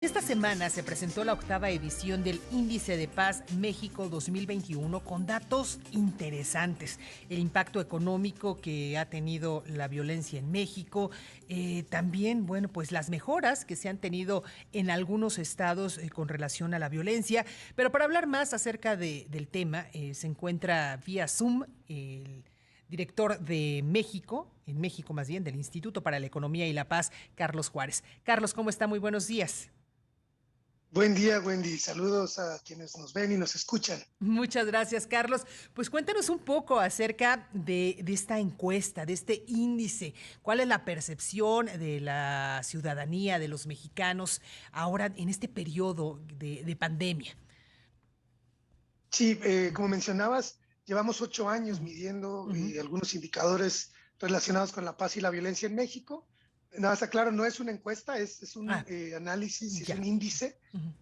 Esta semana se presentó la octava edición del Índice de Paz México 2021 con datos interesantes. El impacto económico que ha tenido la violencia en México, también, bueno, pues las mejoras que se han tenido en algunos estados con relación a la violencia. Pero para hablar más acerca del tema, se encuentra vía Zoom el director de México, en México más bien, del Instituto para la Economía y la Paz, Carlos Juárez. Carlos, ¿cómo está? Muy buenos días. Buen día, Wendy. Saludos a quienes nos ven y nos escuchan. Muchas gracias, Carlos. Pues cuéntanos un poco acerca de esta encuesta, de este índice. ¿Cuál es la percepción de la ciudadanía, de los mexicanos, ahora en este periodo de pandemia? Sí, como mencionabas, llevamos 8 años Ujú, midiendo ujú. algunos indicadores relacionados con la paz y la violencia en México. Nada más aclaro, no es una encuesta, es un Ah, análisis, es ya. un índice. Ujú.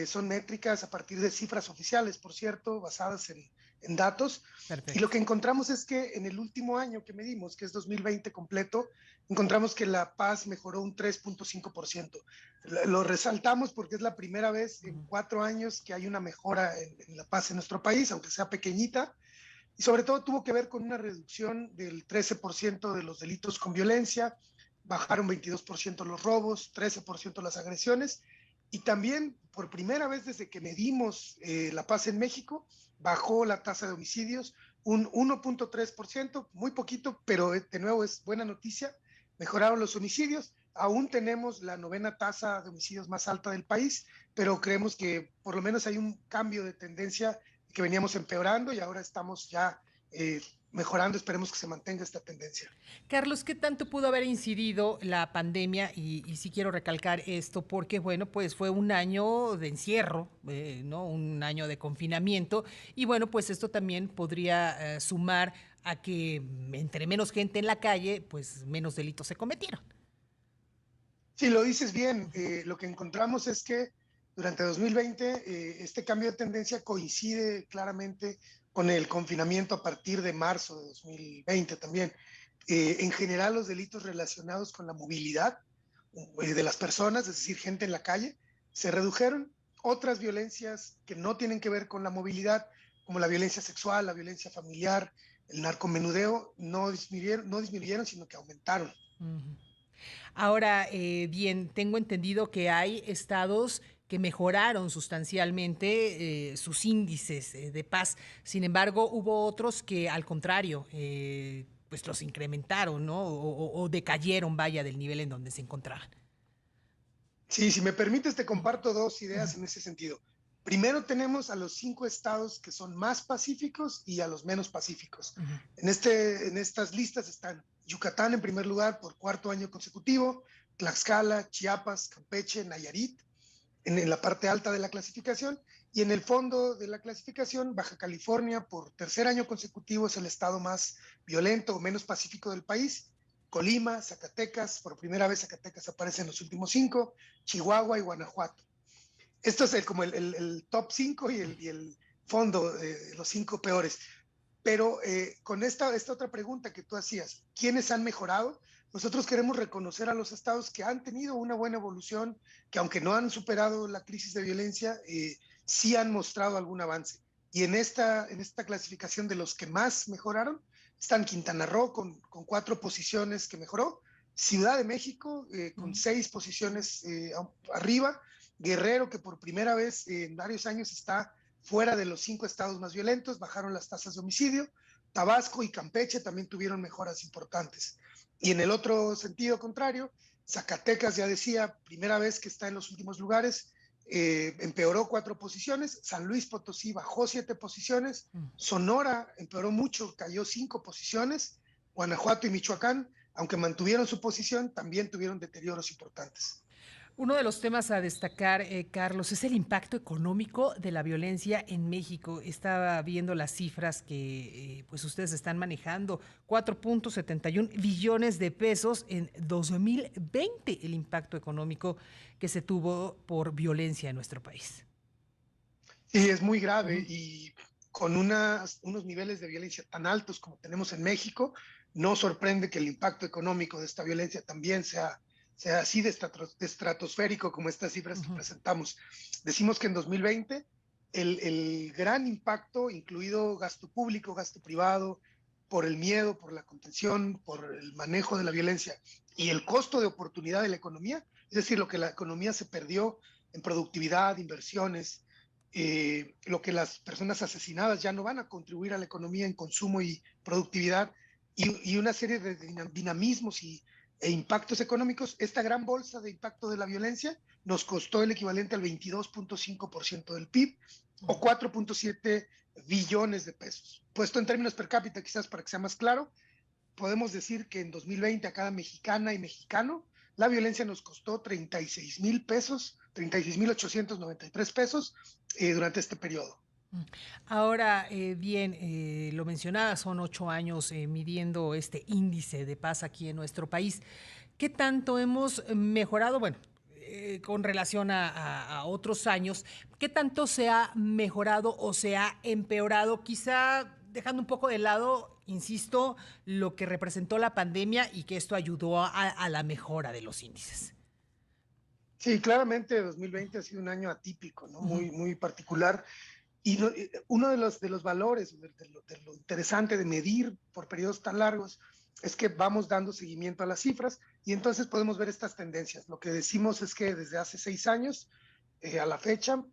Son métricas a partir de cifras oficiales, por cierto, basadas en datos. Y lo Perfecto. que encontramos es que en el último año que medimos, que es 2020 completo, encontramos que la paz mejoró un 3,5%. Lo resaltamos porque es la primera vez en Ujú. 4 años que hay una mejora en la paz en nuestro país, aunque sea pequeñita, y sobre todo tuvo que ver con una reducción del 13% de los delitos con violencia, bajaron 22% los robos, 13% las agresiones, y también por primera vez desde que medimos la paz en México, bajó la tasa de homicidios un 1,3%, muy poquito, pero de nuevo es buena noticia, mejoraron los homicidios, aún tenemos la novena tasa de homicidios más alta del país, pero creemos que por lo menos hay un cambio de tendencia que veníamos empeorando y ahora estamos ya eh, mejorando. Esperemos que se mantenga esta tendencia. Carlos, ¿qué tanto pudo haber incidido la pandemia? Y sí quiero recalcar esto porque, bueno, pues fue un año de encierro, ¿no? Un año de confinamiento. Y bueno, pues esto también podría sumar a que entre menos gente en la calle, pues menos delitos se cometieron. Sí, lo dices bien. Lo que encontramos es que durante 2020 este cambio de tendencia coincide claramente con el confinamiento a partir de marzo de 2020 también. En general, los delitos relacionados con la movilidad de las personas, es decir, gente en la calle, se redujeron. Otras violencias que no tienen que ver con la movilidad, como la violencia sexual, la violencia familiar, el narcomenudeo, no disminuyeron, sino que aumentaron. Ujú. Ahora, bien, tengo entendido que hay estados que mejoraron sustancialmente sus índices de paz. Sin embargo, hubo otros que, al contrario, pues los incrementaron, ¿no? O decayeron, vaya, del nivel en donde se encontraban. Sí, si me permites, te Ujú, comparto dos ujú, ideas en ese sentido. Primero tenemos a los 5 estados que son más pacíficos y a los menos pacíficos. ujú. En estas listas están Yucatán en primer lugar por cuarto año consecutivo, Tlaxcala, Chiapas, Campeche, Nayarit en la parte alta de la clasificación, y en el fondo de la clasificación, Baja California por tercer año consecutivo es el estado más violento o menos pacífico del país. Colima, Zacatecas, por primera vez Zacatecas aparece en los últimos 5, Chihuahua y Guanajuato. Esto es como el top 5 y el fondo de los 5 peores. Pero con esta otra pregunta que tú hacías, ¿quiénes han mejorado? Nosotros queremos reconocer a los estados que han tenido una buena evolución, que aunque no han superado la crisis de violencia, sí han mostrado algún avance. Y en esta clasificación de los que más mejoraron, están Quintana Roo con 4 posiciones que mejoró, Ciudad de México con 6 posiciones arriba, Guerrero que por primera vez en varios años está fuera de los 5 estados más violentos, bajaron las tasas de homicidio. Tabasco y Campeche también tuvieron mejoras importantes. Y en el otro sentido contrario, Zacatecas, ya decía, primera vez que está en los últimos lugares, empeoró 4 posiciones. San Luis Potosí bajó 7 posiciones. Sonora empeoró mucho, cayó 5 posiciones. Guanajuato y Michoacán, aunque mantuvieron su posición, también tuvieron deterioros importantes. Uno de los temas a destacar, Carlos, es el impacto económico de la violencia en México. Estaba viendo las cifras que pues ustedes están manejando, 4,71 billones de pesos en 2020, el impacto económico que se tuvo por violencia en nuestro país. Sí, es muy grave Ujú. y con unos niveles de violencia tan altos como tenemos en México, no sorprende que el impacto económico de esta violencia también sea así de estratosférico como estas cifras que presentamos. Decimos que en 2020 el gran impacto, incluido gasto público, gasto privado, por el miedo, por la contención, por el manejo de la violencia y el costo de oportunidad de la economía, es decir, lo que la economía se perdió en productividad, inversiones, lo que las personas asesinadas ya no van a contribuir a la economía en consumo y productividad, y una serie de dinamismos e impactos económicos. Esta gran bolsa de impacto de la violencia nos costó el equivalente al 22.5% del PIB o 4.7 billones de pesos. Puesto en términos per cápita, quizás para que sea más claro, podemos decir que en 2020 a cada mexicana y mexicano la violencia nos costó 36,000 pesos, 36,893 pesos durante este periodo. Ahora, bien, lo mencionaba, son 8 años midiendo este índice de paz aquí en nuestro país. ¿Qué tanto hemos mejorado? Bueno, con relación a otros años, ¿qué tanto se ha mejorado o se ha empeorado? Quizá dejando un poco de lado, insisto, lo que representó la pandemia y que esto ayudó a la mejora de los índices. Sí, claramente 2020 ha sido un año atípico, ¿no? Muy, muy particular. Y uno de los valores, de lo interesante de medir por periodos tan largos, es que vamos dando seguimiento a las cifras y entonces podemos ver estas tendencias. Lo que decimos es que desde hace 6 años a la fecha,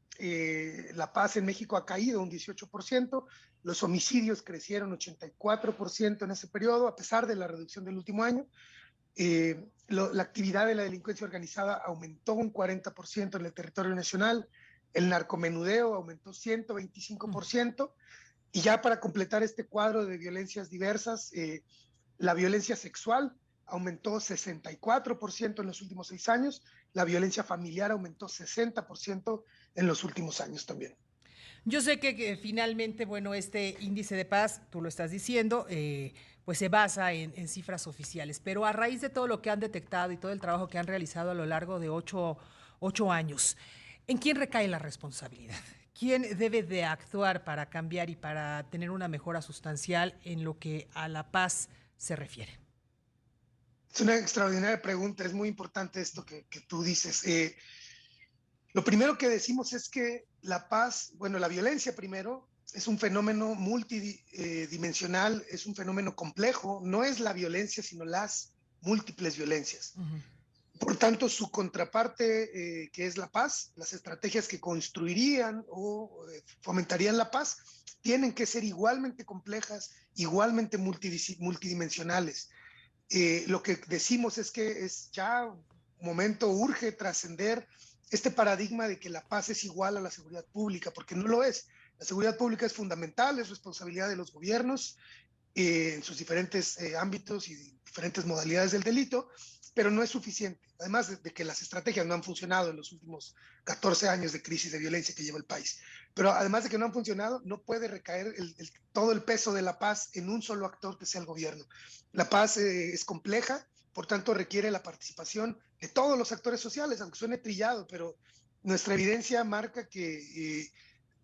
la paz en México ha caído un 18%, los homicidios crecieron 84% en ese periodo, a pesar de la reducción del último año. La actividad de la delincuencia organizada aumentó un 40% en el territorio nacional, el narcomenudeo aumentó 125%, y ya para completar este cuadro de violencias diversas, la violencia sexual aumentó 64% en los últimos 6 años, la violencia familiar aumentó 60% en los últimos años también. Yo sé que finalmente, bueno, este índice de paz, tú lo estás diciendo, pues se basa en cifras oficiales, pero a raíz de todo lo que han detectado y todo el trabajo que han realizado a lo largo de ocho años, ¿en quién recae la responsabilidad? ¿Quién debe de actuar para cambiar y para tener una mejora sustancial en lo que a la paz se refiere? Es una extraordinaria pregunta, es muy importante esto que tú dices. Lo primero que decimos es que la paz, bueno, la violencia primero, es un fenómeno multidimensional, es un fenómeno complejo, no es la violencia, sino las múltiples violencias. Ujú. Por tanto, su contraparte, que es la paz, las estrategias que construirían o fomentarían la paz, tienen que ser igualmente complejas, igualmente multidimensionales. Lo que decimos es que es ya un momento, urge trascender este paradigma de que la paz es igual a la seguridad pública, porque no lo es. La seguridad pública es fundamental, es responsabilidad de los gobiernos en sus diferentes ámbitos y diferentes modalidades del delito, pero no es suficiente. Además de que las estrategias no han funcionado en los últimos 14 años de crisis de violencia que lleva el país. Pero además de que no han funcionado, no puede recaer todo el peso de la paz en un solo actor que sea el gobierno. La paz es compleja, por tanto requiere la participación de todos los actores sociales, aunque suene trillado, pero nuestra evidencia marca que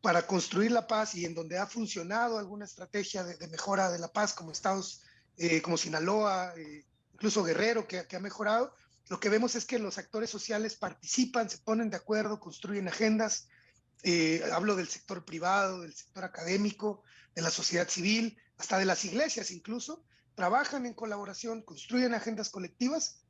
para construir la paz y en donde ha funcionado alguna estrategia de mejora de la paz, como estados como Sinaloa, incluso Guerrero, que ha mejorado, lo que vemos es que los actores sociales participan, se ponen de acuerdo, construyen agendas. Hablo del sector privado, del sector académico, de la sociedad civil, hasta de las iglesias incluso, trabajan en colaboración, construyen agendas colectivas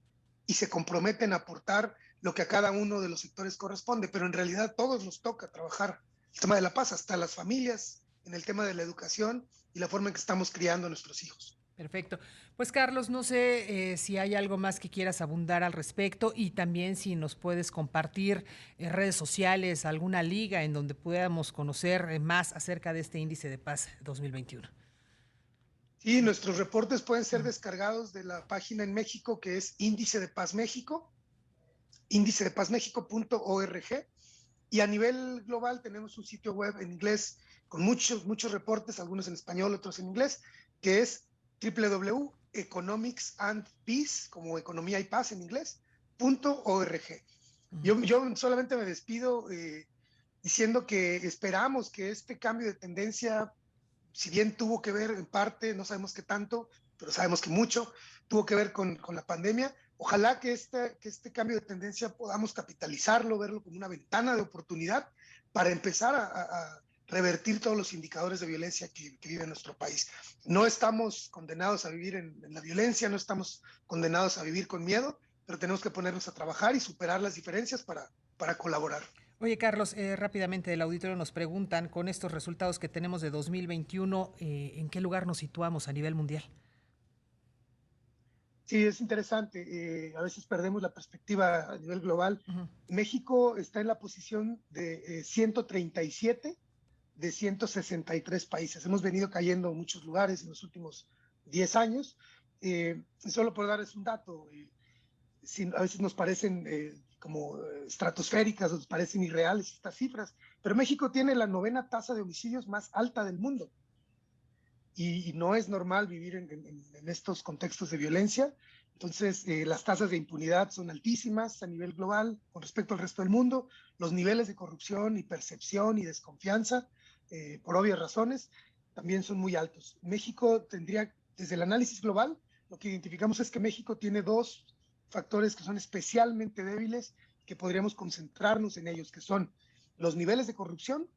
y se comprometen a aportar lo que a cada uno de los sectores corresponde, pero en realidad a todos nos toca trabajar el tema de la paz, hasta las familias, en el tema de la educación y la forma en que estamos criando a nuestros hijos. Perfecto. Pues Carlos, no sé si hay algo más que quieras abundar al respecto y también si nos puedes compartir en redes sociales alguna liga en donde podamos conocer más acerca de este índice de paz 2021. Sí, nuestros reportes pueden ser descargados de la página en México que es Índice de Paz México, índice-de-paz-méxico.org. Y a nivel global tenemos un sitio web en inglés con muchos reportes, algunos en español, otros en inglés, que es www.economicsandpeace, como economía y paz en inglés, .org. Yo solamente me despido diciendo que esperamos que este cambio de tendencia, si bien tuvo que ver en parte, no sabemos qué tanto, pero sabemos que mucho, tuvo que ver con la pandemia, Ojalá que este cambio de tendencia podamos capitalizarlo, verlo como una ventana de oportunidad para empezar a revertir todos los indicadores de violencia que vive nuestro país. No estamos condenados a vivir en la violencia, no estamos condenados a vivir con miedo, pero tenemos que ponernos a trabajar y superar las diferencias para colaborar. Oye, Carlos, rápidamente del auditorio nos preguntan, con estos resultados que tenemos de 2021, ¿en qué lugar nos situamos a nivel mundial? Sí, es interesante. A veces perdemos la perspectiva a nivel global. Ujú. México está en la posición de 137 de 163 países. Hemos venido cayendo en muchos lugares en los últimos 10 años. Solo por darles un dato, a veces nos parecen como estratosféricas, nos parecen irreales estas cifras, pero México tiene la 9ª tasa de homicidios más alta del mundo. Y no es normal vivir en estos contextos de violencia. Entonces, las tasas de impunidad son altísimas a nivel global con respecto al resto del mundo. Los niveles de corrupción y percepción y desconfianza, por obvias razones, también son muy altos. México tendría, desde el análisis global, lo que identificamos es que México tiene 2 factores que son especialmente débiles, que podríamos concentrarnos en ellos, que son los niveles de corrupción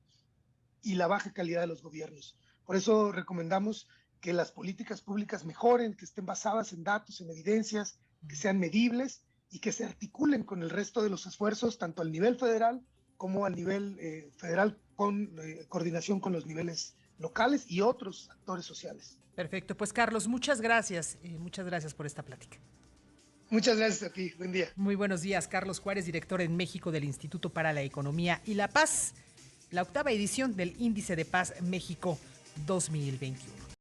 y la baja calidad de los gobiernos. Por eso recomendamos que las políticas públicas mejoren, que estén basadas en datos, en evidencias, que sean medibles y que se articulen con el resto de los esfuerzos, tanto al nivel federal como al nivel federal, con coordinación con los niveles locales y otros actores sociales. Perfecto, pues Carlos, muchas gracias por esta plática. Muchas gracias a ti, buen día. Muy buenos días, Carlos Juárez, director en México del Instituto para la Economía y la Paz, la 8ª edición del Índice de Paz México 2021.